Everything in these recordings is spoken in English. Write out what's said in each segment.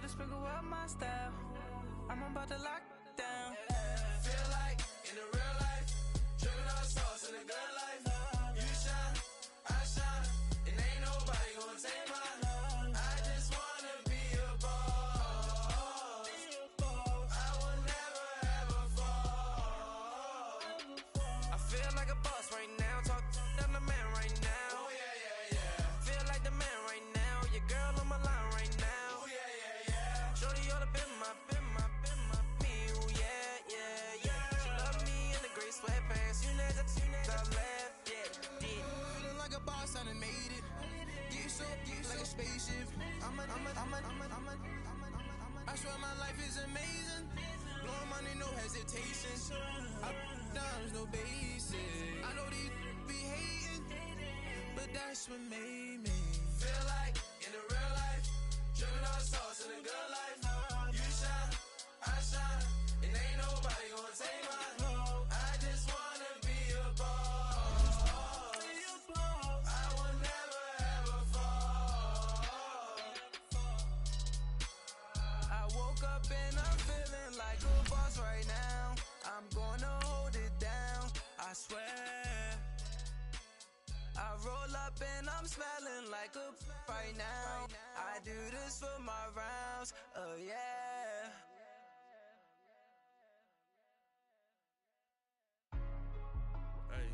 Little sprinkle up my style. I'm about to lock down. Feel like in the real life, dripping on sauce in the good life. You shine, I shine, and ain't nobody gonna take mine. I just wanna be a boss. I will never ever fall. I feel like a boss right now. Talk to the man right now. Oh yeah, yeah, yeah. Feel like the man right now. Your girl on my line right now. Oh yeah, yeah, yeah. Shorty oughta been my me. Ooh yeah, yeah, yeah. She love me in the gray sweatpants. You never I left, yeah. Feeling like a boss, I done made it. Get so like a spaceship. I swear my life is amazing. Blowing money, no hesitation. Up, downs, no basic. I know these be hating, but that's what made me feel like in the real life, dripping on sauce in the good life. You shine, I shine, and ain't nobody gonna take mine. I just wanna be a boss. I will never ever fall. I woke up and I'm feeling like a boss right now. I'm gonna hold it down, I swear. I roll up and I'm smelling like a right now. I do this for my rounds, oh yeah. Hey,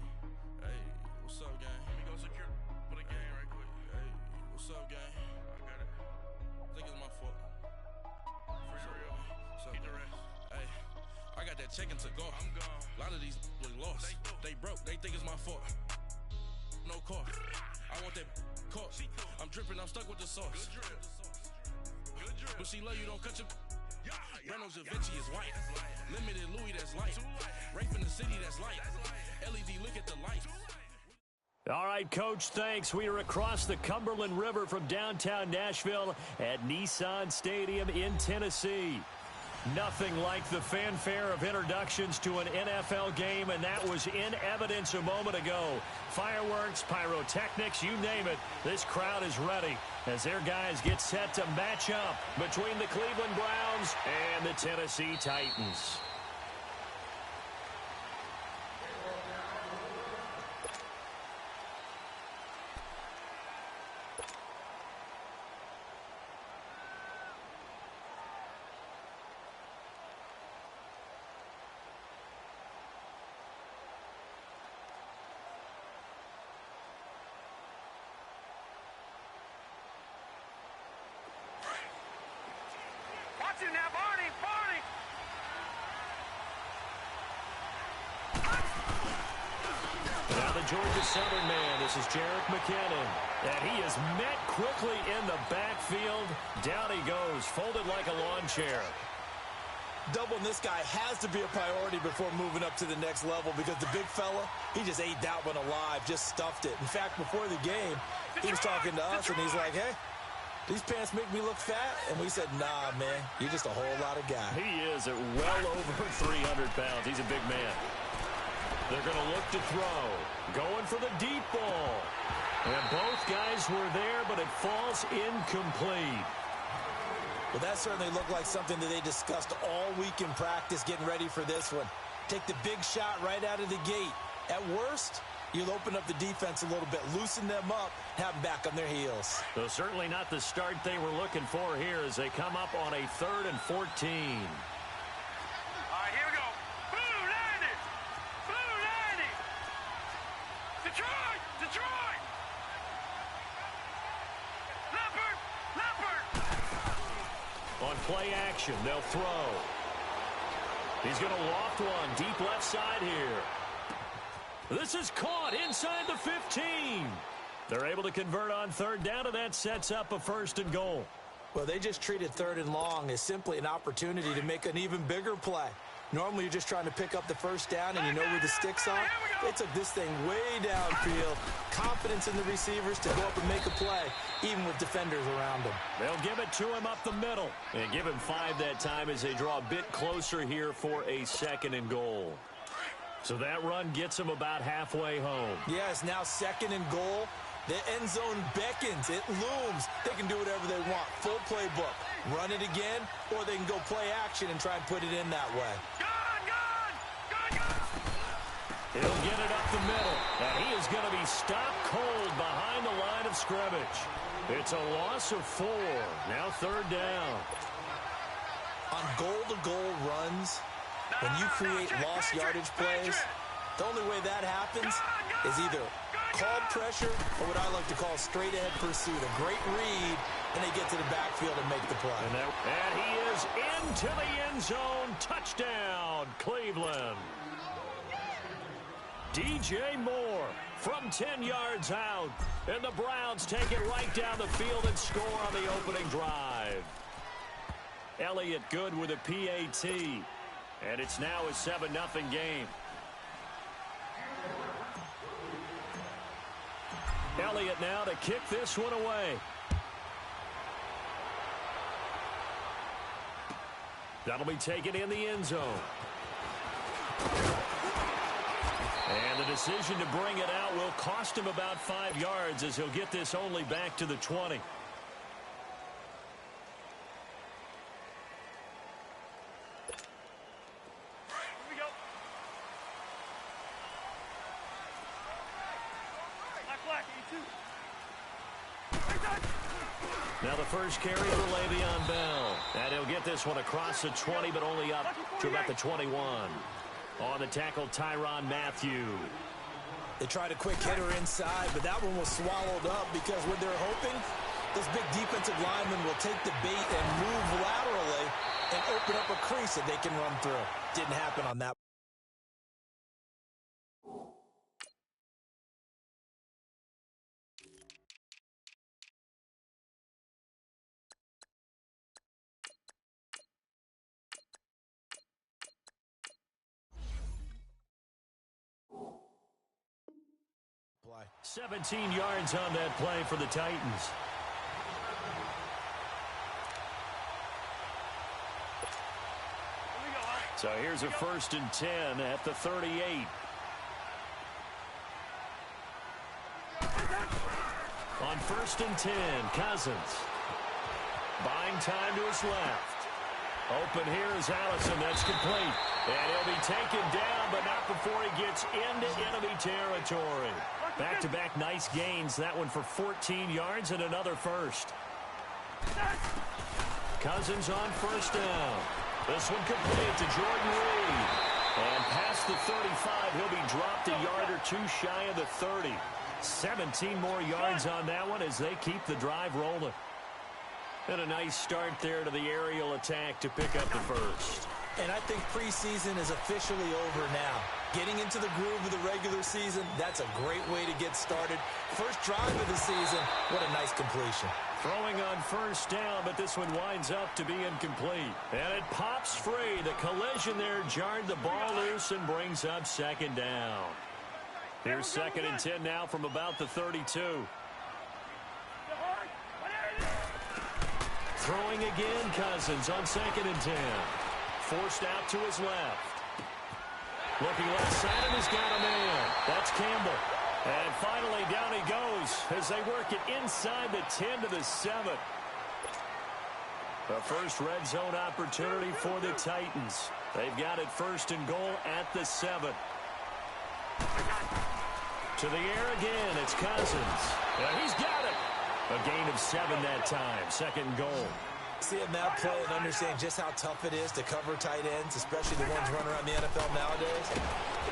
what's up, gang? Let me go secure for the game right quick. Hey, what's up, gang? I got it. I think it's my fault. For real. Keep the rest. Hey, I got that check-in to go. I'm gone. A lot of these was lost. They broke. They think it's my fault. No car. I want that caught. I'm dripping. I'm stuck with the sauce. Good drip. But she love you. Don't cut your. Reynolds Da Vinci is white. Limited Louis, that's light. Rape in the city, that's light. LED, look at the lights. All right, Coach, thanks. We are across the Cumberland River from downtown Nashville at Nissan Stadium in Tennessee. Nothing like the fanfare of introductions to an NFL game, and that was in evidence a moment ago. Fireworks, pyrotechnics, you name it. This crowd is ready as their guys get set to match up between the Cleveland Browns and the Tennessee Titans. Now, Barney! Now the Georgia Southern man, this is Jerick McKinnon. And he is met quickly in the backfield. Down he goes, folded like a lawn chair. Doubling this guy has to be a priority before moving up to the next level because the big fella, he just ate that one alive, just stuffed it. In fact, before the game, he was talking to us, and he's like, hey, these pants make me look fat? And we said, nah, man, you're just a whole lot of guy. He is at well over 300 pounds. He's a big man. They're going to look to throw. Going for the deep ball. And both guys were there, but it falls incomplete. Well, that certainly looked like something that they discussed all week in practice getting ready for this one. Take the big shot right out of the gate. At worst, you'll open up the defense a little bit, loosen them up, have them back on their heels. So certainly not the start they were looking for here as they come up on a 3rd and 14. All right, here we go. Blue 90! Blue 90! Detroit! Detroit! Leopard! Leopard! On play action, they'll throw. He's going to loft one deep left side here. This is caught inside the 15. They're able to convert on 3rd down, and that sets up a 1st and goal. Well, they just treated 3rd and long as simply an opportunity to make an even bigger play. Normally, you're just trying to pick up the 1st down, and you know where the sticks are. They took this thing way downfield. Confidence in the receivers to go up and make a play, even with defenders around them. They'll give it to him up the middle. And give him 5 that time as they draw a bit closer here for a 2nd and goal. So that run gets him about halfway home. Yeah, it's now 2nd and goal. The end zone beckons. It looms. They can do whatever they want. Full playbook. run it again, or they can go play action and try and put it in that way. He'll get it up the middle, and he is going to be stopped cold behind the line of scrimmage. It's a loss of 4. Now 3rd down. On goal-to-goal runs, when you create lost yardage plays, the only way that happens is either called pressure or what I like to call straight-ahead pursuit. A great read, and they get to the backfield and make the play. And he is into the end zone. Touchdown, Cleveland. DJ Moore from 10 yards out. And the Browns take it right down the field and score on the opening drive. Elliott good with a PAT. And it's now a 7-0 game. Elliott now to kick this one away. That'll be taken in the end zone. And the decision to bring it out will cost him about 5 yards as he'll get this only back to the 20. Now the first carry for Le'Veon Bell. And he'll get this one across the 20, but only up to about the 21. On the tackle, Tyrann Mathieu. They tried a quick hitter inside, but that one was swallowed up because what they're hoping, this big defensive lineman will take the bait and move laterally and open up a crease that they can run through. Didn't happen on that. Play. 17 yards on that play for the Titans. So here's a 1st and 10 at the 38. On 1st and 10, Cousins. Buying time to his left. Open here is Allison. That's complete. And he'll be taken down, but not before he gets into enemy territory. Back-to-back nice gains. That one for 14 yards and another first. Cousins on 1st down. This one complete to Jordan Reed. And past the 35, he'll be dropped a yard or two shy of the 30. 17 more yards on that one as they keep the drive rolling. And a nice start there to the aerial attack to pick up the first. And I think preseason is officially over now. Getting into the groove of the regular season, that's a great way to get started. First drive of the season, what a nice completion. Throwing on 1st down, but this one winds up to be incomplete. And it pops free. The collision there jarred the ball loose and brings up 2nd down. Here's 2nd and 10 now from about the 32. Throwing again, Cousins on 2nd and 10. Forced out to his left. Looking left side, and he's got a man. That's Campbell. And finally, down he goes as they work it inside the 10 to the 7. The first red zone opportunity for the Titans. They've got it 1st and goal at the 7. To the air again, it's Cousins. And he's got it. A gain of 7 that time. 2nd goal. Seeing that play and understand just how tough it is to cover tight ends, especially the ones running around the NFL nowadays.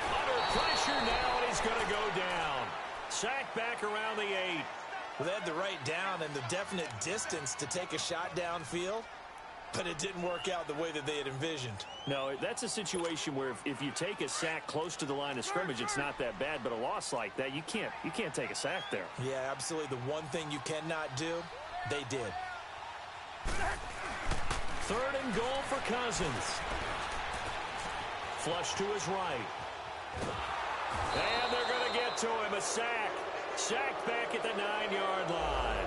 Under pressure now, and he's going to go down. Sacked back around the 8. Well, they had the right down and the definite distance to take a shot downfield, but it didn't work out the way that they had envisioned. No, that's a situation where if you take a sack close to the line of scrimmage, it's not that bad, but a loss like that, you can't take a sack there. Yeah, absolutely. The one thing you cannot do, they did. 3rd and goal for Cousins. Flush to his right. And they're going to get to him. A sack. Sacked back at the 9-yard line.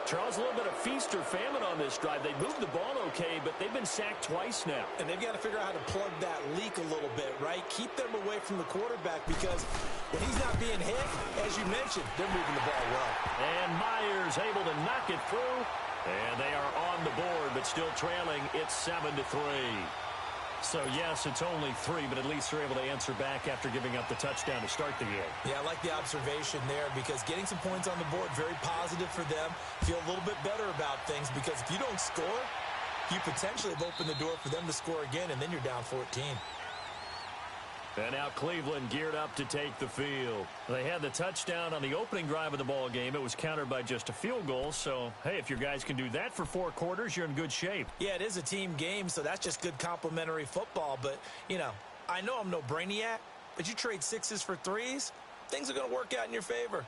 Charles, a little bit of feast or famine on this drive. They moved the ball okay, but they've been sacked twice now. And they've got to figure out how to plug that leak a little bit, right? Keep them away from the quarterback because when he's not being hit, as you mentioned, they're moving the ball well. And Myers able to knock it through. And they are on the board but still trailing. It's 7-3. So, yes, it's only 3, but at least they're able to answer back after giving up the touchdown to start the game. Yeah, I like the observation there because getting some points on the board, very positive for them. Feel a little bit better about things because if you don't score, you potentially have opened the door for them to score again, and then you're down 14. And now Cleveland geared up to take the field. They had the touchdown on the opening drive of the ball game. It was countered by just a field goal. So, hey, if your guys can do that for 4 quarters, you're in good shape. Yeah, it is a team game, so that's just good complimentary football. But, you know I'm no brainiac, but you trade 6s for 3s, things are going to work out in your favor.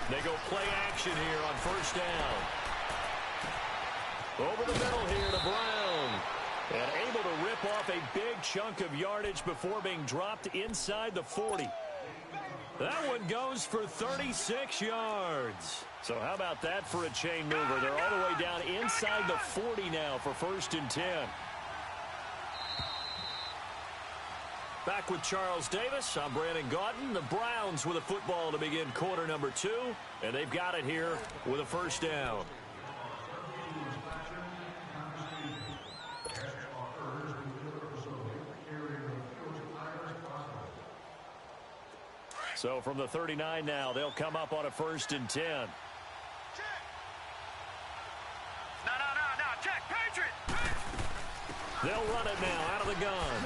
They go play action here on first down. Over the middle here to Brown. And able to rip off a big chunk of yardage before being dropped inside the 40. That one goes for 36 yards. So how about that for a chain mover? They're all the way down inside the 40 now for 1st and 10. Back with Charles Davis. I'm Brandon Gaudin. The Browns with a football to begin quarter number 2. And they've got it here with a first down. So from the 39 now, they'll come up on a 1st and 10. No, check, Patriot! They'll run it now out of the gun.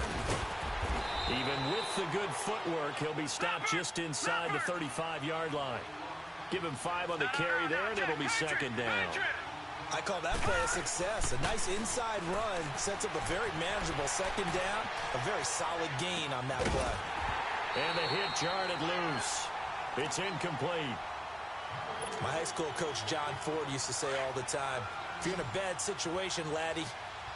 Even with the good footwork, he'll be stopped just inside the 35-yard line. Give him 5 on the carry there, and it'll be 2nd down. I call that play a success. A nice inside run sets up a very manageable 2nd down. A very solid gain on that play. And the hit jarred loose. It's incomplete. My high school coach, John Ford, used to say all the time, if you're in a bad situation, laddie,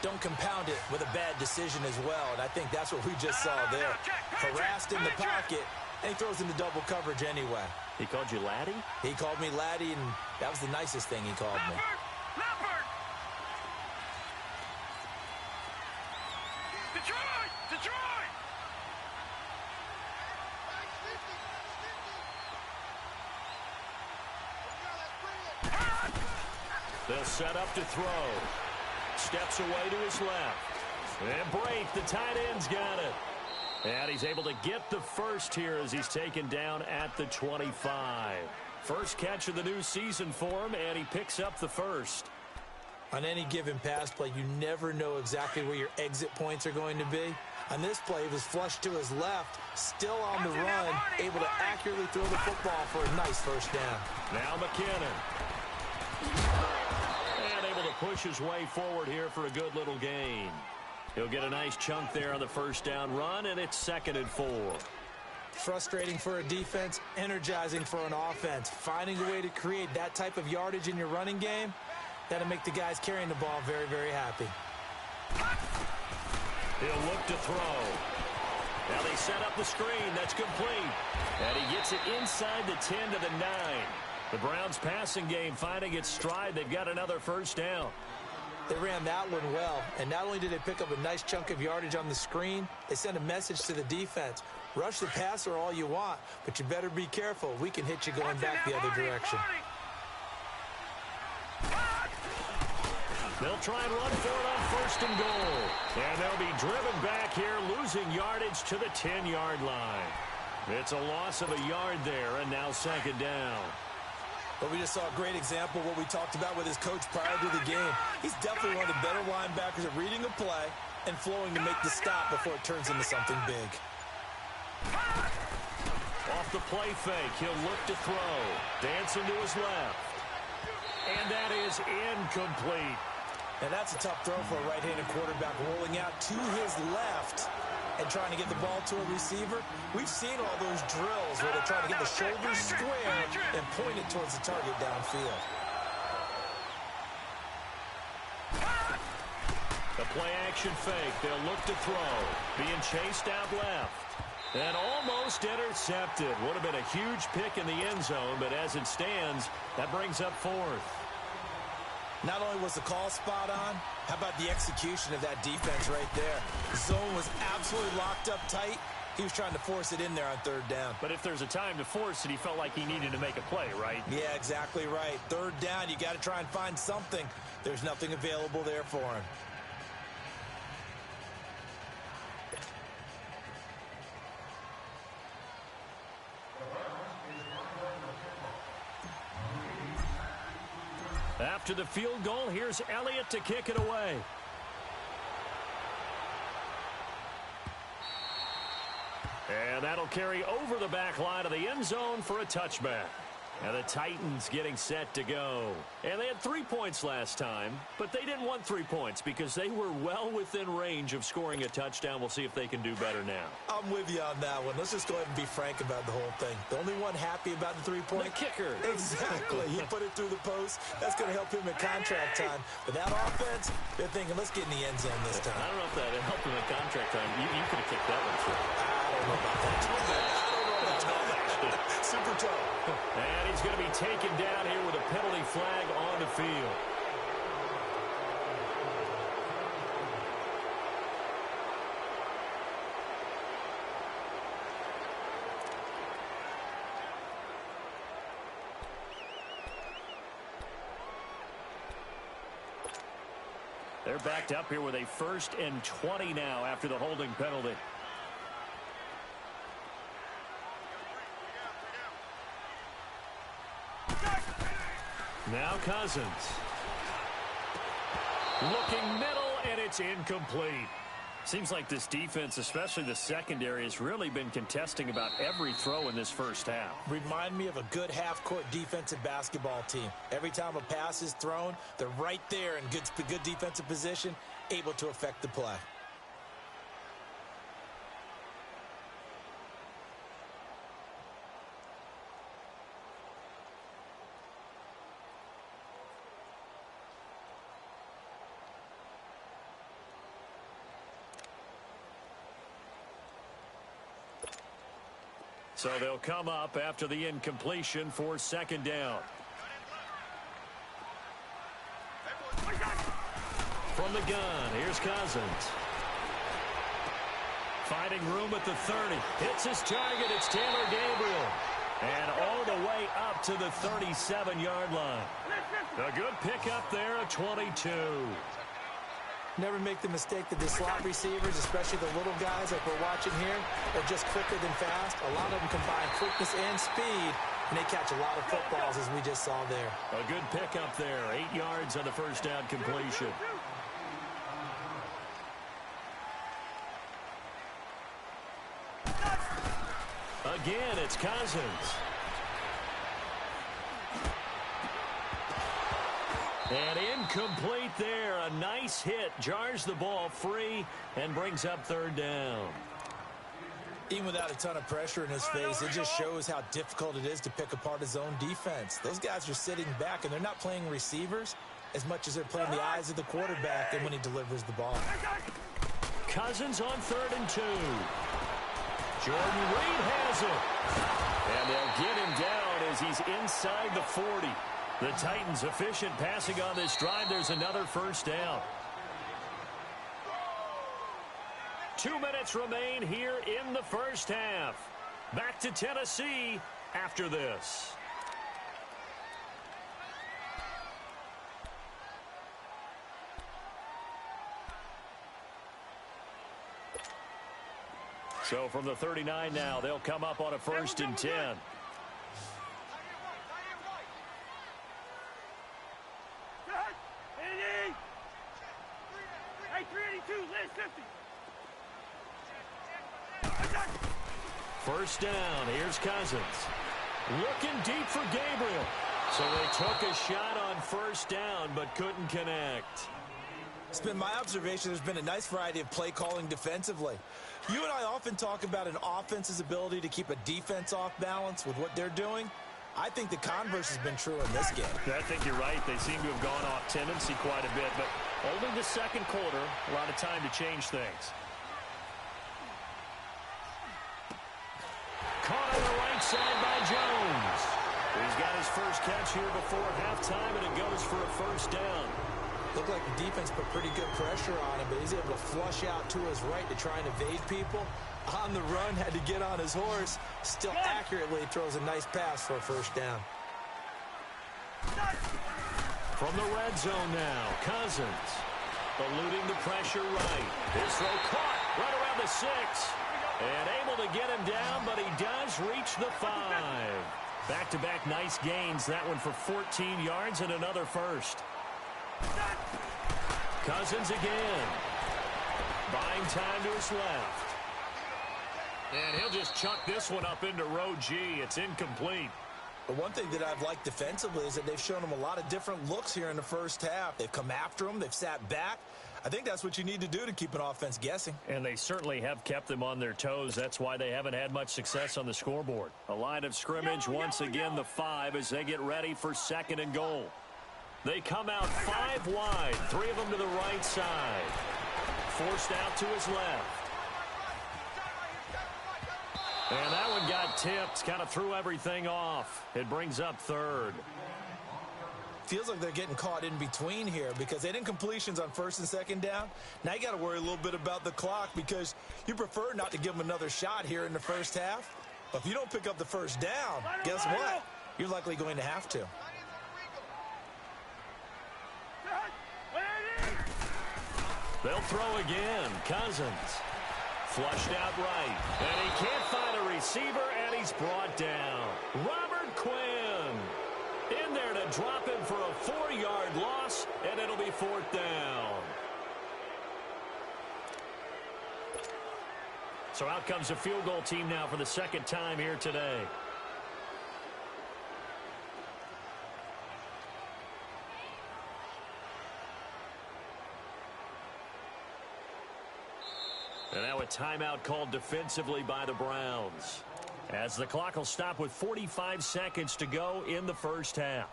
don't compound it with a bad decision as well. And I think that's what we just saw there. Harassed in the pocket, and he throws into double coverage anyway. He called you laddie? He called me laddie, and that was the nicest thing he called me. Detroit! They'll set up to throw. Steps away to his left. And break. The tight end's got it. And he's able to get the first here as he's taken down at the 25. First catch of the new season for him, and he picks up the first. On any given pass play, you never know exactly where your exit points are going to be. On this play, he was flushed to his left, still on the run, able to accurately throw the football for a nice first down. Now McKinnon. And able to push his way forward here for a good little gain. He'll get a nice chunk there on the first down run, and it's 2nd and 4. Frustrating for a defense, energizing for an offense. Finding a way to create that type of yardage in your running game, that'll make the guys carrying the ball very, very happy. He'll look to throw. Now they set up the screen. That's complete. And he gets it inside the 10 to the 9. The Browns passing game finding its stride. They've got another first down. They ran that one well, and not only did they pick up a nice chunk of yardage on the screen, they sent a message to the defense. Rush the passer all you want, but you better be careful. We can hit you going back the other direction. They'll try and run for it on 1st and goal. And they'll be driven back here, losing yardage to the 10-yard line. It's a loss of a yard there, and now 2nd down. But we just saw a great example of what we talked about with his coach prior to the game. He's definitely one of the better linebackers at reading a play and flowing to make the stop before it turns into something big. Off the play fake, he'll look to throw. Dancing to his left. And that is incomplete. And that's a tough throw for a right-handed quarterback, rolling out to his left and trying to get the ball to a receiver. We've seen all those drills where they're trying to get the shoulders square and point it towards the target downfield. The play action fake. They'll look to throw. Being chased out left. And almost intercepted. Would have been a huge pick in the end zone, but as it stands, that brings up fourth. Not only was the call spot on, how about the execution of that defense right there? The zone was absolutely locked up tight. He was trying to force it in there on third down. But if there's a time to force it, he felt like he needed to make a play, right? Yeah, exactly right. Third down, you got to try and find something. There's nothing available there for him. After the field goal, here's Elliott to kick it away. And that'll carry over the back line of the end zone for a touchback. And the Titans getting set to go. And they had 3 points last time, but they didn't want 3 points because they were well within range of scoring a touchdown. We'll see if they can do better now. I'm with you on that one. Let's just go ahead and be frank about the whole thing. The only one happy about the three-point... The kicker. Exactly. He put it through the post. That's going to help him at contract time. But that offense, they're thinking, let's get in the end zone this time. I don't know if that helped him at contract time. You could have kicked that one through. I don't know about that. Super toe. And he's going to be taken down here with a penalty flag on the field. They're backed up here with a 1st and 20 now after the holding penalty. Now Cousins. Looking middle, and it's incomplete. Seems like this defense, especially the secondary, has really been contesting about every throw in this first half. Remind me of a good half-court defensive basketball team. Every time a pass is thrown, they're right there in good defensive position, able to affect the play. So they'll come up after the incompletion for 2nd down. From the gun, here's Cousins. Finding room at the 30. Hits his target. It's Taylor Gabriel. And all the way up to the 37-yard line. A good pickup there, a 22. Never make the mistake that the slot receivers, especially the little guys like we're watching here, are just quicker than fast. A lot of them combine quickness and speed, and they catch a lot of footballs, as we just saw there. A good pickup there. 8 yards on the 1st down completion. Again, it's Cousins. And incomplete there. A nice hit. Jars the ball free and brings up 3rd down. Even without a ton of pressure in his face, it just shows how difficult it is to pick apart his own defense. Those guys are sitting back, and they're not playing receivers as much as they're playing the eyes of the quarterback and when he delivers the ball. Cousins on 3rd and 2. Jordan Reed has it. And they'll get him down as he's inside the 40. The Titans efficient passing on this drive. There's another 1st down. 2 minutes remain here in the 1st half. Back to Tennessee after this. So from the 39 now, they'll come up on a 1st and 10. First down, here's Cousins. Looking deep for Gabriel. So they took a shot on 1st down, but couldn't connect. It's been my observation there's been a nice variety of play calling defensively. You and I often talk about an offense's ability to keep a defense off balance with what they're doing. I think the converse has been true in this game. I think you're right. They seem to have gone off tendency quite a bit, but only the 2nd quarter, a lot of time to change things. inside by Jones. He's got his first catch here before halftime, and it goes for a first down. Looked like the defense put pretty good pressure on him, but he's able to flush out to his right to try and evade people. On the run, had to get on his horse. Still accurately throws a nice pass for a first down. From the red zone now, Cousins. Eluding the pressure right. His throw caught right around the 6. And able to get him down, but he does reach the 5. Back-to-back nice gains. That one for 14 yards and another first. Cousins again. Buying time to his left. And he'll just chuck this one up into row G. It's incomplete. The one thing that I've liked defensively is that they've shown him a lot of different looks here in the first half. They've come after him. They've sat back. I think that's what you need to do to keep an offense guessing. And they certainly have kept them on their toes. That's why they haven't had much success on the scoreboard. A line of scrimmage, once again the 5 as they get ready for 2nd and goal. They come out 5 wide, 3 of them to the right side. Forced out to his left. And that one got tipped, kind of threw everything off. It brings up 3rd. Feels like they're getting caught in between here because they didn't completions on 1st and 2nd down. Now you got to worry a little bit about the clock because you prefer not to give them another shot here in the first half. But if you don't pick up the first down, guess what? You're likely going to have to. They'll throw again. Cousins. Flushed out right. And he can't find a receiver, and he's brought down. Robert Quinn in there to drop him for a 4-yard loss, and it'll be 4th down. So out comes a field goal team now for the 2nd time here today. And now a timeout called defensively by the Browns. As the clock will stop with 45 seconds to go in the first half.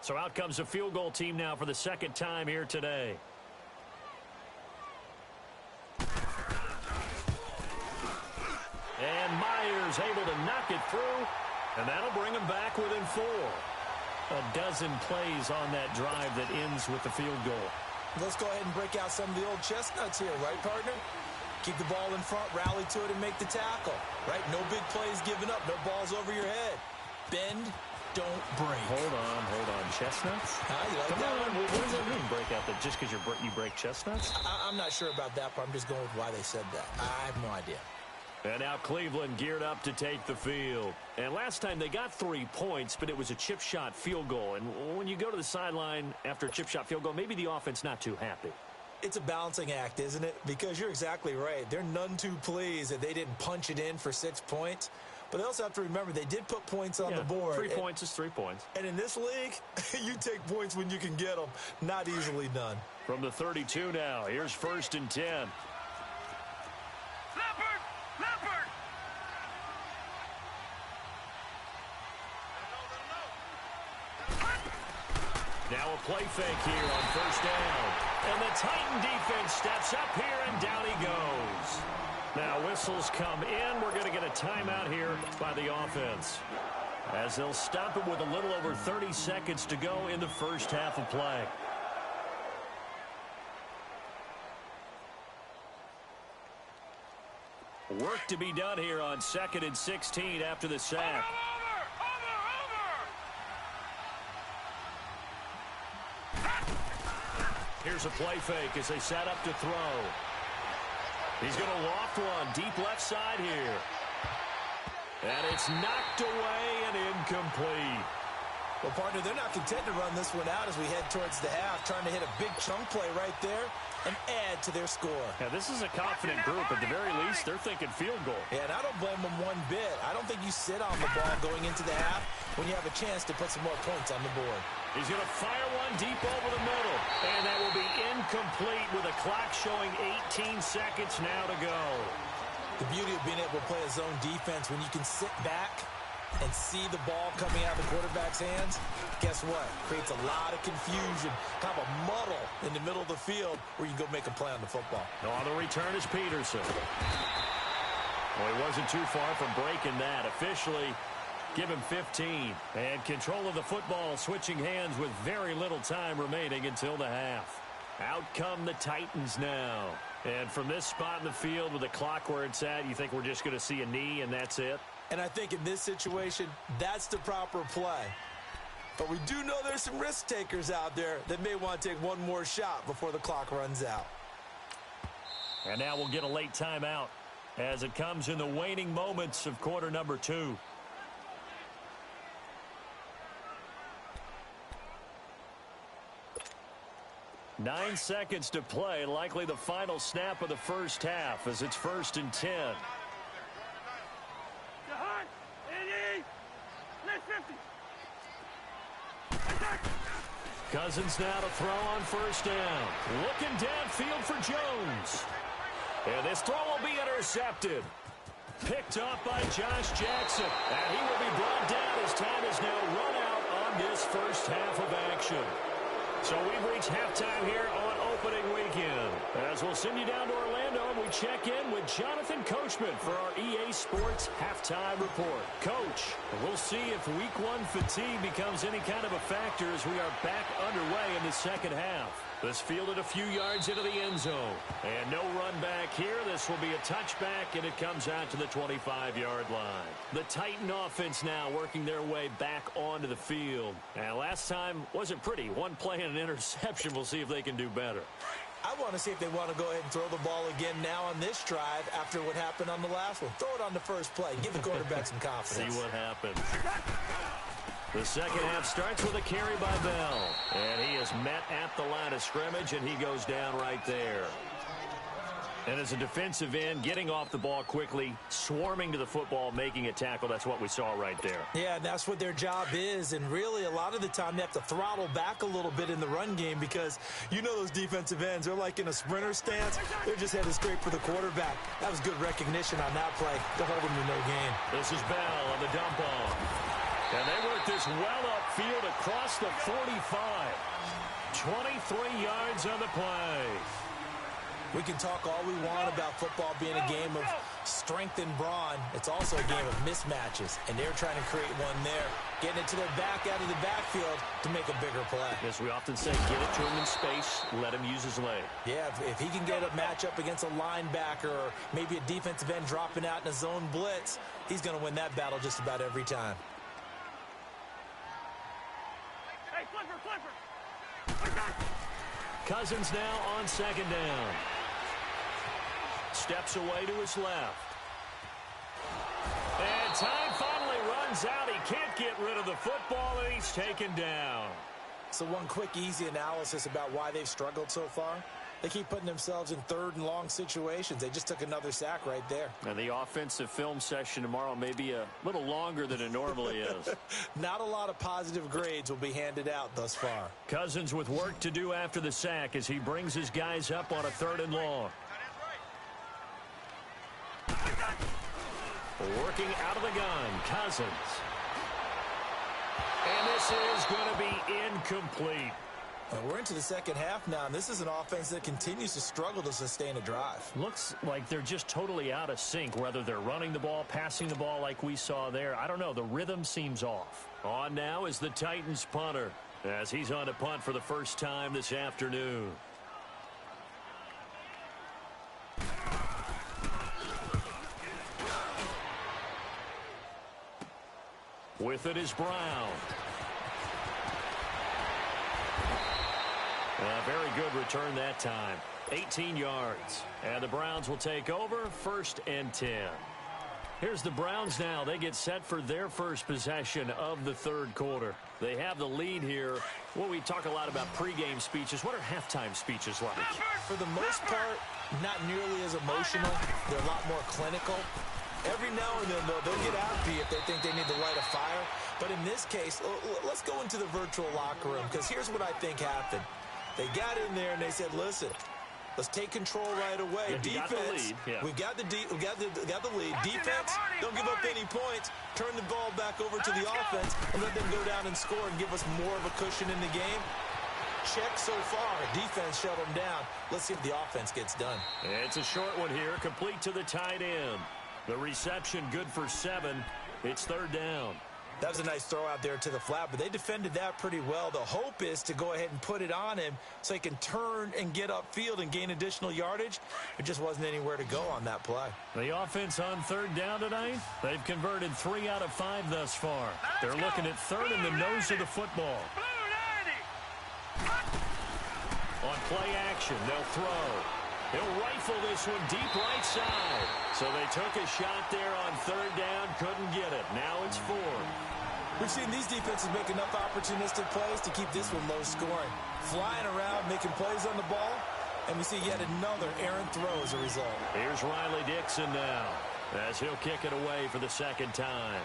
So out comes a field goal team now for the 2nd time here today. And Myers able to knock it through. And that'll bring him back within 4. A dozen plays on that drive that ends with the field goal. Let's go ahead and break out some of the old chestnuts here, right, partner? Keep the ball in front, rally to it, and make the tackle, right? No big plays given up, no balls over your head. Bend, don't break. Hold on. Chestnuts? You like Come that on, one? what does that mean, break out? That just because you break chestnuts? I'm not sure about that, but I'm just going with why they said that. I have no idea. And now Cleveland geared up to take the field. And last time they got 3 points, but it was a chip shot field goal. And when you go to the sideline after a chip shot field goal, maybe the offense not too happy. It's a balancing act, isn't it? Because you're exactly right. They're none too pleased that they didn't punch it in for 6 points. But they also have to remember they did put points on the board. 3 points is 3 points. And in this league, you take points when you can get them. Not easily done. From the 32 now, here's 1st and 10. Now a play fake here on 1st down. And the Titan defense steps up here, and down he goes. Now whistles come in. We're going to get a timeout here by the offense, as they'll stop it with a little over 30 seconds to go in the first half of play. Work to be done here on 2nd and 16 after the sack. Here's a play fake as they set up to throw. He's going to loft one deep left side here. And it's knocked away and incomplete. Well, partner, they're not content to run this one out as we head towards the half, trying to hit a big chunk play right there and add to their score. Yeah, this is a confident group. At the very least, they're thinking field goal. Yeah, and I don't blame them one bit. I don't think you sit on the ball going into the half when you have a chance to put some more points on the board. He's going to fire one deep over the middle. And that will be incomplete with a clock showing 18 seconds now to go. The beauty of being able to play a zone defense when you can sit back and see the ball coming out of the quarterback's hands, guess what? Creates a lot of confusion, kind of a muddle in the middle of the field where you can go make a play on the football. On the return is Peterson. Well, he wasn't too far from breaking that. Officially, give him 15. And control of the football switching hands with very little time remaining until the half. Out come the Titans now. And from this spot in the field with the clock where it's at, you think we're just going to see a knee and that's it? And I think in this situation, that's the proper play. But we do know there's some risk takers out there that may want to take one more shot before the clock runs out. And now we'll get a late timeout as it comes in the waning moments of quarter number 2. Nine seconds to play, likely the final snap of the first half as it's 1st and 10. Cousins now to throw on 1st down. Looking downfield for Jones. And this throw will be intercepted. Picked up by Josh Jackson. And he will be brought down as time is now run out on this first half of action. So we've reached halftime here on opening weekend. As we'll send you down to Orlando and we check in with Jonathan Coachman for our EA Sports Halftime Report. Coach, we'll see if week 1 fatigue becomes any kind of a factor as we are back underway in the second half. This fielded a few yards into the end zone. And no run back here. This will be a touchback, and it comes out to the 25-yard line. The Titan offense now working their way back onto the field. And last time wasn't pretty. One play and an interception. We'll see if they can do better. I want to see if they want to go ahead and throw the ball again now on this drive after what happened on the last one. Throw it on the first play. Give the quarterback some confidence. See what happens. The second half starts with a carry by Bell. And he is met at the line of scrimmage, and he goes down right there. And as a defensive end, getting off the ball quickly, swarming to the football, making a tackle, that's what we saw right there. Yeah, and that's what their job is. And really, a lot of the time, they have to throttle back a little bit in the run game because you know those defensive ends, they're like in a sprinter stance. They're just headed straight for the quarterback. That was good recognition on that play to hold him to no gain. This is Bell on the dump off. And they work this well upfield across the 45. 23 yards on the play. We can talk all we want about football being a game of strength and brawn. It's also a game of mismatches, and they're trying to create one there, getting it to their back out of the backfield to make a bigger play. As we often say, get it to him in space, let him use his leg. Yeah, if he can get a matchup against a linebacker or maybe a defensive end dropping out in a zone blitz, he's going to win that battle just about every time. Hey, flipper. Cousins now on 2nd down. Steps away to his left. And time finally runs out. He can't get rid of the football, and he's taken down. So one quick, easy analysis about why they've struggled so far. They keep putting themselves in 3rd and long situations. They just took another sack right there. And the offensive film session tomorrow may be a little longer than it normally is. Not a lot of positive grades will be handed out thus far. Cousins with work to do after the sack as he brings his guys up on a 3rd and long. Working out of the gun, Cousins. And this is going to be incomplete. We're into the second half now, and this is an offense that continues to struggle to sustain a drive. Looks like they're just totally out of sync, whether they're running the ball, passing the ball like we saw there. I don't know. The rhythm seems off. On now is the Titans punter as he's on to punt for the first time this afternoon. With it is Brown. A very good return that time. 18 yards. And the Browns will take over 1st and 10. Here's the Browns now. They get set for their first possession of the 3rd quarter. They have the lead here. Well, we talk a lot about pregame speeches. What are halftime speeches like? For the most part, not nearly as emotional. They're a lot more clinical. Every now and then, though, they'll get after you if they think they need to light a fire. But in this case, let's go into the virtual locker room, because here's what I think happened. They got in there and they said, listen, let's take control right away. Yeah, defense, we've got the lead. Defense, don't give up any points. Turn the ball back over to the offense and let them go down and score and give us more of a cushion in the game. Check so far. Defense shut them down. Let's see if the offense gets done. It's a short one here, complete to the tight end. The reception good for 7. It's 3rd down. That was a nice throw out there to the flat, but they defended that pretty well. The hope is to go ahead and put it on him so he can turn and get upfield and gain additional yardage. It just wasn't anywhere to go on that play. The offense on 3rd down tonight, they've converted 3 out of 5 thus far. They're looking at 3rd in the nose of the football. On play action, they'll throw. He'll rifle this one deep right side. So they took a shot there on 3rd down, couldn't get it. Now it's 4. We've seen these defenses make enough opportunistic plays to keep this one low scoring. Flying around, making plays on the ball, and we see yet another errant throw as a result. Here's Riley Dixon now, as he'll kick it away for the 2nd time.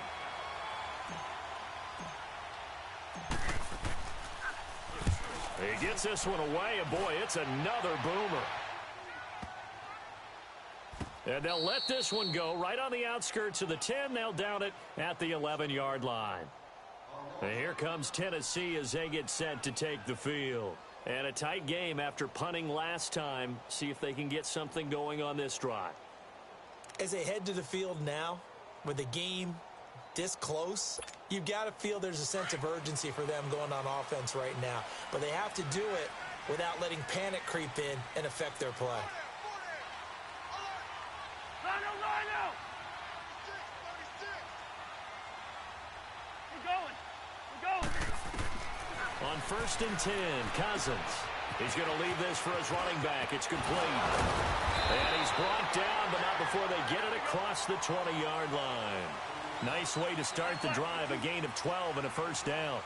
He gets this one away, and boy, it's another boomer. And they'll let this one go right on the outskirts of the 10. They'll down it at the 11-yard line. And here comes Tennessee as they get set to take the field. And a tight game after punting last time. See if they can get something going on this drive. As they head to the field now, with the game this close, you've got to feel there's a sense of urgency for them going on offense right now. But they have to do it without letting panic creep in and affect their play. On 1st and 10, Cousins. He's going to leave this for his running back. It's complete. And he's brought down, but not before they get it across the 20-yard line. Nice way to start the drive, a gain of 12 and a 1st down.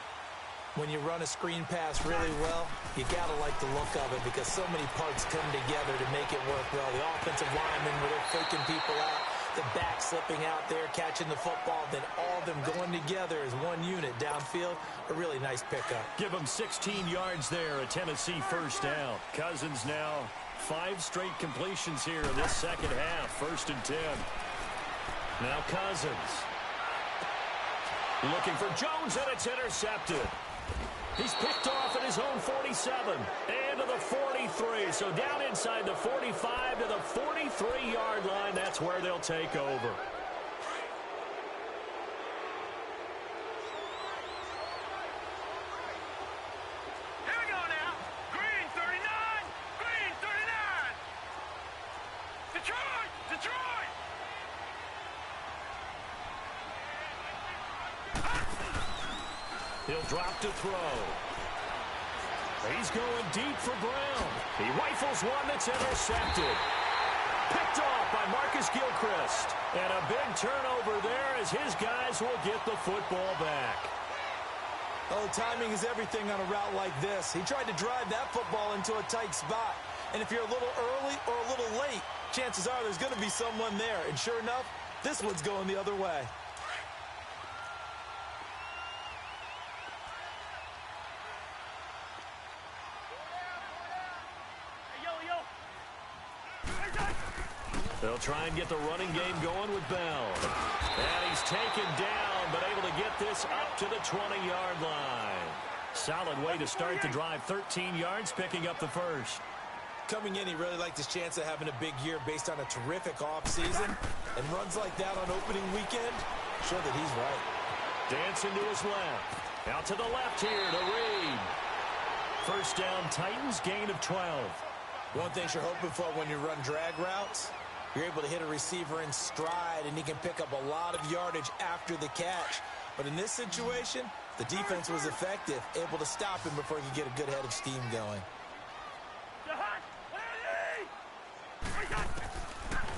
When you run a screen pass really well, you got to like the look of it because so many parts come together to make it work well. The offensive linemen, where they're faking people out, the back slipping out there, catching the football, then all of them going together as one unit downfield. A really nice pickup. Give them 16 yards there, a Tennessee 1st down. Cousins now 5 straight completions here in this 2nd half, 1st and 10. Now Cousins. Looking for Jones, and it's intercepted. He's picked off at his own 47 and to the 43. So down inside the 45 to the 43-yard line. That's where they'll take over. Here we go now. Green 39. Green 39. Detroit. Detroit. He'll drop to throw. He's going deep for Brown. He rifles one that's intercepted. Picked off by Marcus Gilchrist. And a big turnover there as his guys will get the football back. Oh, timing is everything on a route like this. He tried to drive that football into a tight spot. And if you're a little early or a little late, chances are there's going to be someone there. And sure enough, this one's going the other way. They'll try and get the running game going with Bell. And he's taken down, but able to get this up to the 20-yard line. Solid way to start the drive. 13 yards, picking up the 1st. Coming in, he really liked his chance of having a big year based on a terrific offseason. And runs like that on opening weekend show that he's right. Dancing to his left. Out to the left here to Reed. 1st down, Titans, gain of 12. One thing you're hoping for when you run drag routes, you're able to hit a receiver in stride, and he can pick up a lot of yardage after the catch. But in this situation, the defense was effective, able to stop him before he could get a good head of steam going.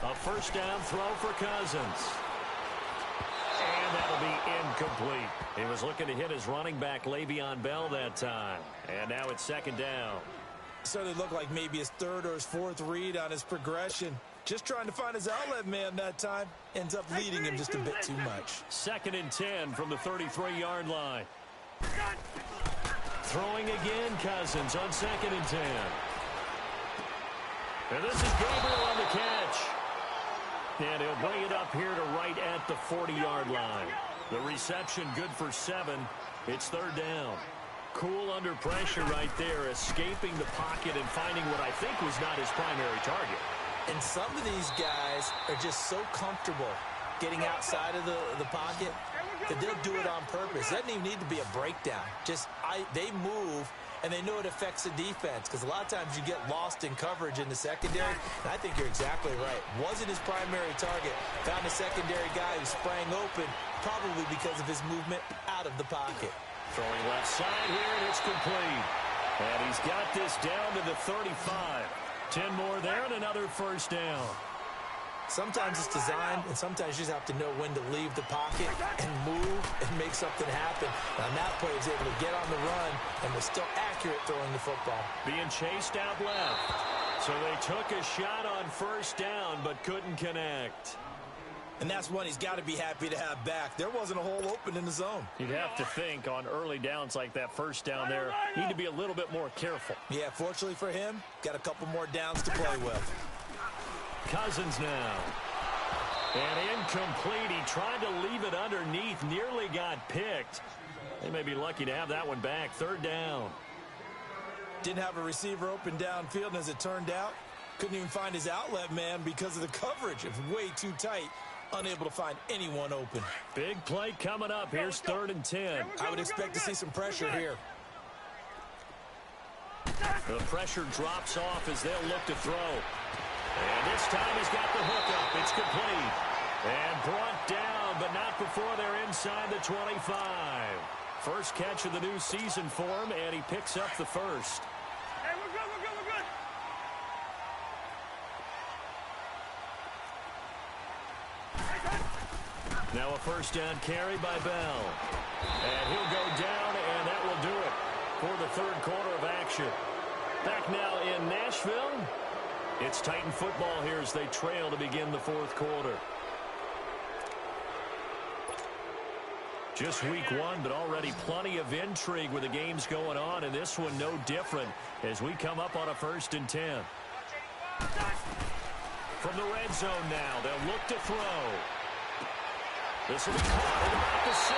A 1st down throw for Cousins. And that'll be incomplete. He was looking to hit his running back, Le'Veon Bell, that time. And now it's 2nd down. Certainly looked like maybe his 3rd or his 4th read on his progression. Just trying to find his outlet man that time. Ends up leading him just a bit too much. 2nd and 10 from the 33-yard line. Throwing again, Cousins on 2nd and 10. And this is Gabriel on the catch. And he'll bring it up here to right at the 40-yard line. The reception good for 7. It's 3rd down. Cool under pressure right there, escaping the pocket and finding what I think was not his primary target. And some of these guys are just so comfortable getting outside of the pocket that they'll do it on purpose. It doesn't even need to be a breakdown. They move, and they know it affects the defense because a lot of times you get lost in coverage in the secondary, and I think you're exactly right. Wasn't his primary target. Found a secondary guy who sprang open, probably because of his movement out of the pocket. Throwing left side here, and it's complete. And he's got this down to the 35. 10 more there and another first down. Sometimes it's designed, and sometimes you just have to know when to leave the pocket and move and make something happen. And on that play, he was able to get on the run and was still accurate throwing the football. Being chased out left. So they took a shot on first down but couldn't connect. And that's one he's got to be happy to have back. There wasn't a hole open in the zone. You'd have to think on early downs like that first down there, you need to be a little bit more careful. Yeah, fortunately for him, got a couple more downs to play with. Cousins now. And incomplete. He tried to leave it underneath, nearly got picked. They may be lucky to have that one back. Third down. Didn't have a receiver open downfield, and as it turned out, couldn't even find his outlet man because of the coverage. It was way too tight. Unable to find anyone open. Big play coming up. Here's 3rd and 10. I would expect to see some pressure here. The pressure drops off as they'll look to throw. And this time he's got the hook up. It's complete. And brought down, but not before they're inside the 25. First catch of the new season for him, and he picks up the first. Hey, we're good, we're good, we're good. Now a first down carry by Bell. And he'll go down, and that will do it for the third quarter of action. Back now in Nashville. It's Titan football here as they trail to begin the fourth quarter. Just week one, but already plenty of intrigue with the games going on, and this one no different as we come up on a 1st and 10. From the red zone now, they'll look to throw. This will be caught at about the 6.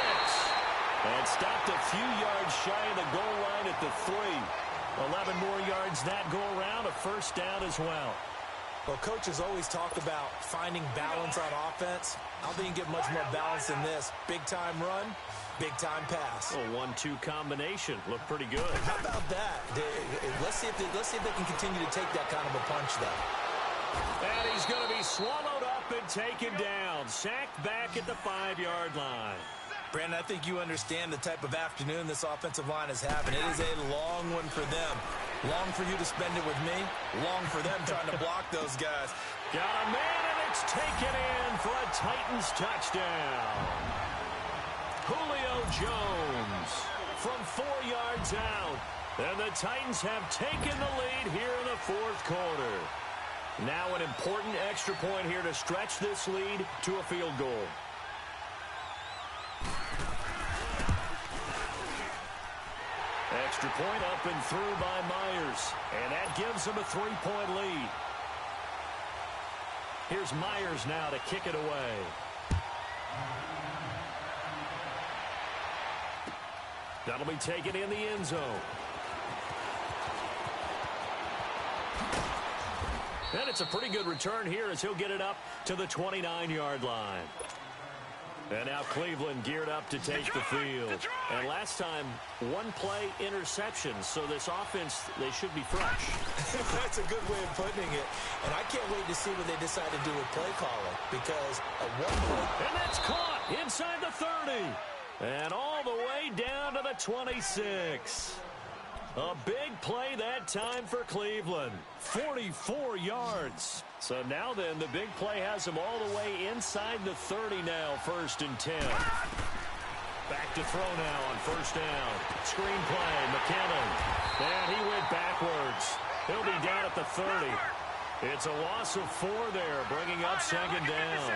And stopped a few yards shy of the goal line at the 3. 11 more yards that go around, a first down as well. Well, coaches always talk about finding balance on offense. I don't think you get much more balance than this. Big-time run, big-time pass. A 1-2 combination. Looked pretty good. How about that? Let's see if they can continue to take that kind of a punch, though. And he's going to be swallowed up and taken down. Sacked back at the 5-yard line. Brandon, I think you understand the type of afternoon this offensive line is having. It is a long one for them. Long for you to spend it with me. Long for them trying to block those guys. Got a man, and it's taken in for a Titans touchdown. Julio Jones from 4 yards out. And the Titans have taken the lead here in the fourth quarter. Now an important extra point here to stretch this lead to a field goal. Extra point up and through by Myers. And that gives them a 3-point lead. Here's Myers now to kick it away. That'll be taken in the end zone. And it's a pretty good return here as he'll get it up to the 29-yard line. And now Cleveland geared up to take the field. And last time, 1 play interception. So this offense, they should be fresh. That's a good way of putting it. And I can't wait to see what they decide to do with play calling. Because at one point... And that's caught inside the 30. And all the way down to the 26. A big play that time for Cleveland. 44 yards. So now then, the big play has him all the way inside the 30 now, 1st and 10. Back to throw now on first down. Screen play, McKinnon. And he went backwards. He'll be down at the 30. It's a loss of 4 there, bringing up 2nd down.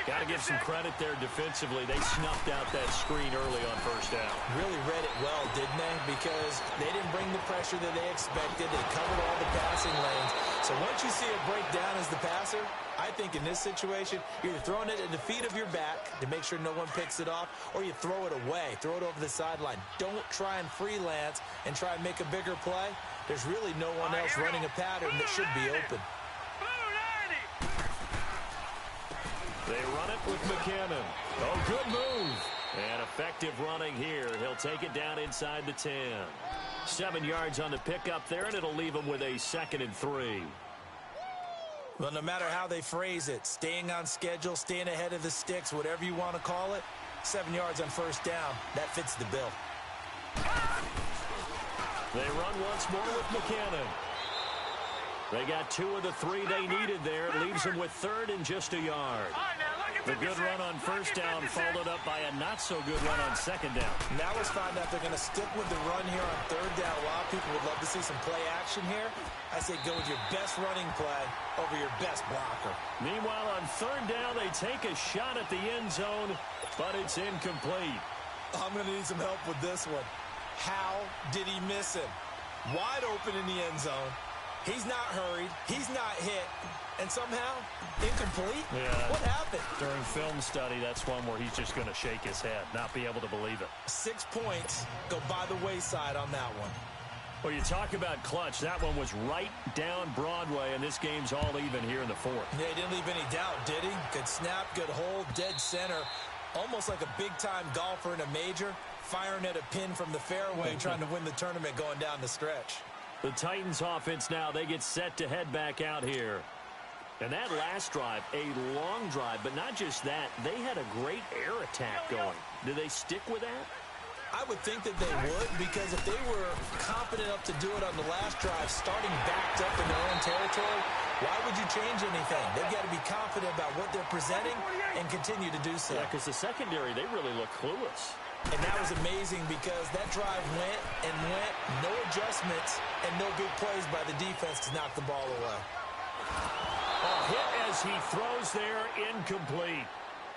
Got to give some credit there defensively. They snuffed out that screen early on first down. Really read it well, didn't they? Because they didn't bring the pressure that they expected. They covered all the passing lanes. So once you see it break down as the passer, I think in this situation, you're throwing it at the feet of your back to make sure no one picks it off, or you throw it away, throw it over the sideline. Don't try and freelance and try and make a bigger play. There's really no one else running a pattern that should be open. They run it with McKinnon. Oh, good move. And effective running here. He'll take it down inside the 10. 7 yards on the pickup there, and it'll leave him with a 2nd and 3. Well, no matter how they phrase it, staying on schedule, staying ahead of the sticks, whatever you want to call it, 7 yards on first down, that fits the bill. They run once more with McKinnon. They got 2 of the 3 they needed there. It leaves them with 3rd and just a yard. The good run on first down followed up by a not-so-good run on 2nd down. Now let's find out they're going to stick with the run here on 3rd down. A lot of people would love to see some play action here. I say go with your best running play over your best blocker. Meanwhile, on 3rd down, they take a shot at the end zone, but it's incomplete. I'm going to need some help with this one. How did he miss him? Wide open in the end zone. He's not hurried. He's not hit. And somehow, incomplete? Yeah. What happened? During film study, that's one where he's just going to shake his head, not be able to believe it. 6 points go by the wayside on that one. Well, you talk about clutch. That one was right down Broadway, and this game's all even here in the 4th. Yeah, he didn't leave any doubt, did he? Good snap, good hold, dead center. Almost like a big-time golfer in a major, firing at a pin from the fairway, trying to win the tournament going down the stretch. The Titans offense now, they get set to head back out here. And that last drive, a long drive, but not just that, they had a great air attack going. Do they stick with that? I would think that they would, because if they were confident enough to do it on the last drive, starting backed up in their own territory, why would you change anything? They've got to be confident about what they're presenting and continue to do so. Yeah, because the secondary, they really look clueless. And that was amazing because that drive went and went, no adjustments, and no big plays by the defense to knock the ball away. A hit as he throws there, incomplete.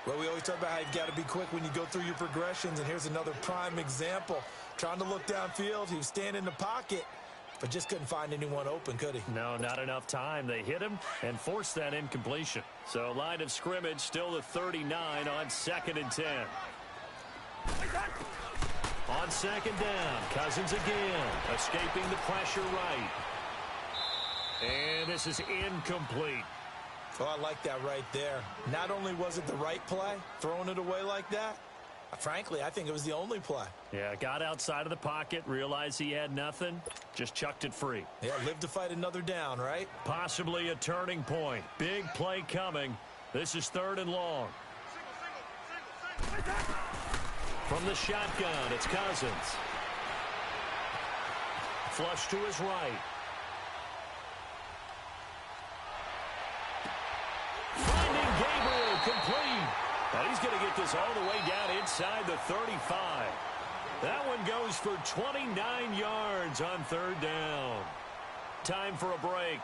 Well, we always talk about how you've got to be quick when you go through your progressions, and here's another prime example. Trying to look downfield, he was standing in the pocket, but just couldn't find anyone open, could he? No, not enough time. They hit him and forced that incompletion. So line of scrimmage, still the 39 on 2nd and 10. On 2nd down, Cousins again, escaping the pressure right. And this is incomplete. Oh, I like that right there. Not only was it the right play, throwing it away like that, frankly, I think it was the only play. Yeah, got outside of the pocket, realized he had nothing, just chucked it free. Yeah, live to fight another down, right? Possibly a turning point. Big play coming. This is 3rd and long. From the shotgun, it's Cousins. Flush to his right. Finding Gabriel, complete. And he's going to get this all the way down inside the 35. That one goes for 29 yards on 3rd down. Time for a break.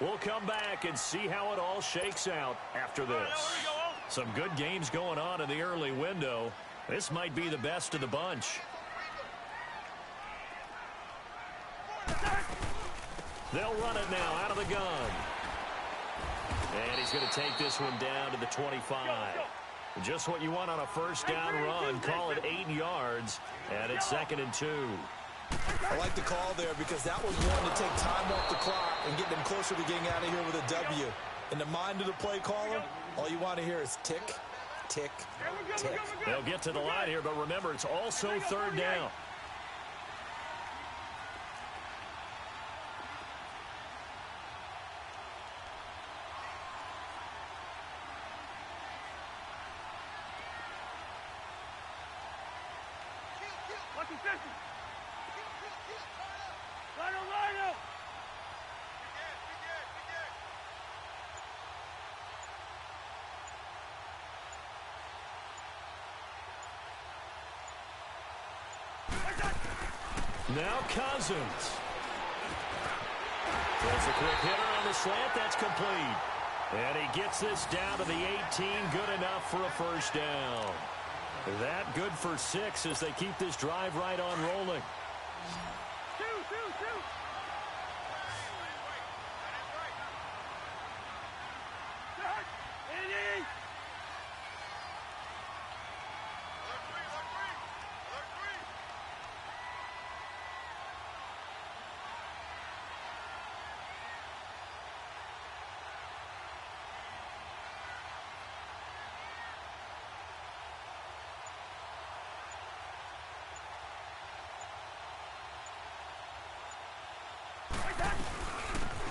We'll come back and see how it all shakes out after this. Some good games going on in the early window. This might be the best of the bunch. They'll run it now out of the gun. And he's going to take this one down to the 25. Just what you want on a first down run. Call it 8 yards, and it's 2nd and 2. I like the call there because that was one to take time off the clock and get them closer to getting out of here with a W. In the mind of the play caller, all you want to hear is tick, tick, tick. They'll get to the line here, but remember, it's also 3rd down. Now Cousins. There's a quick hitter on the slant. That's complete. And he gets this down to the 18. Good enough for a first down. That good for 6 as they keep this drive right on rolling.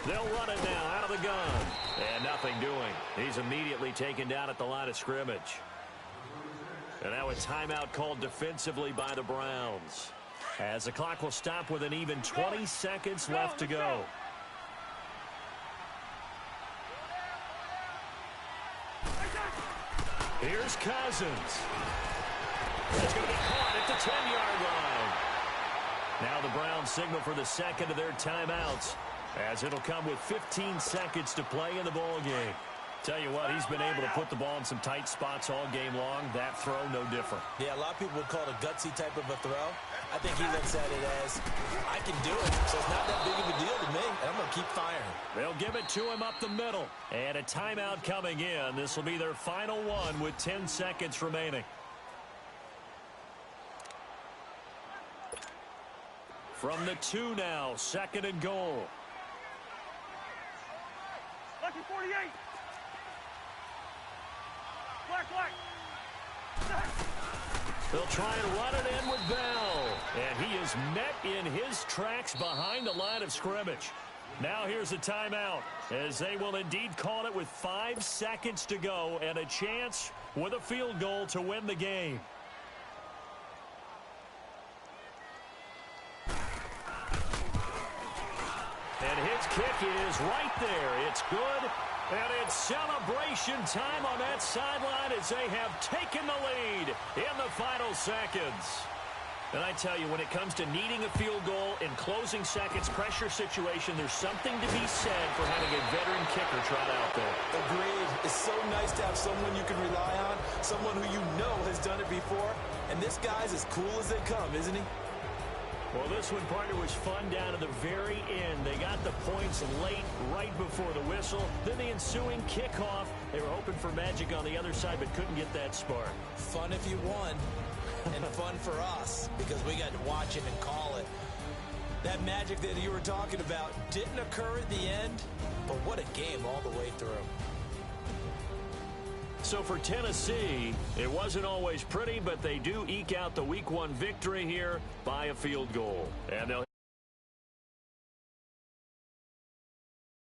They'll run it now out of the gun. And nothing doing. He's immediately taken down at the line of scrimmage. And now a timeout called defensively by the Browns, as the clock will stop with an even 20 seconds left to go. Here's Cousins. It's going to be caught at the 10-yard line. Now the Browns signal for the second of their timeouts, as it'll come with 15 seconds to play in the ball game. Tell you what, he's been able to put the ball in some tight spots all game long. That throw, no different. Yeah, a lot of people would call it a gutsy type of a throw. I think he looks at it as, I can do it, so it's not that big of a deal to me, and I'm going to keep firing. They'll give it to him up the middle. And a timeout coming in. This will be their final one with 10 seconds remaining. From the 2 now, 2nd and goal. Lucky 48. Black. They'll try and run it in with Bell. And he is met in his tracks behind the line of scrimmage. Now here's a timeout, as they will indeed call it with 5 seconds to go and a chance with a field goal to win the game. And his kick is right there. It's good. And it's celebration time on that sideline as they have taken the lead in the final seconds. And I tell you, when it comes to needing a field goal in closing seconds, pressure situation, there's something to be said for having a veteran kicker trot out there. Agreed. It's so nice to have someone you can rely on, someone who you know has done it before. And this guy's as cool as they come, isn't he? Well, this one, partner, was fun down to the very end. They got the points late, right before the whistle. Then the ensuing kickoff. They were hoping for magic on the other side, but couldn't get that spark. Fun if you won, and fun for us, because we got to watch it and call it. That magic that you were talking about didn't occur at the end, but what a game all the way through. So for Tennessee, it wasn't always pretty, but they do eke out the Week 1 victory here by a field goal. And they'll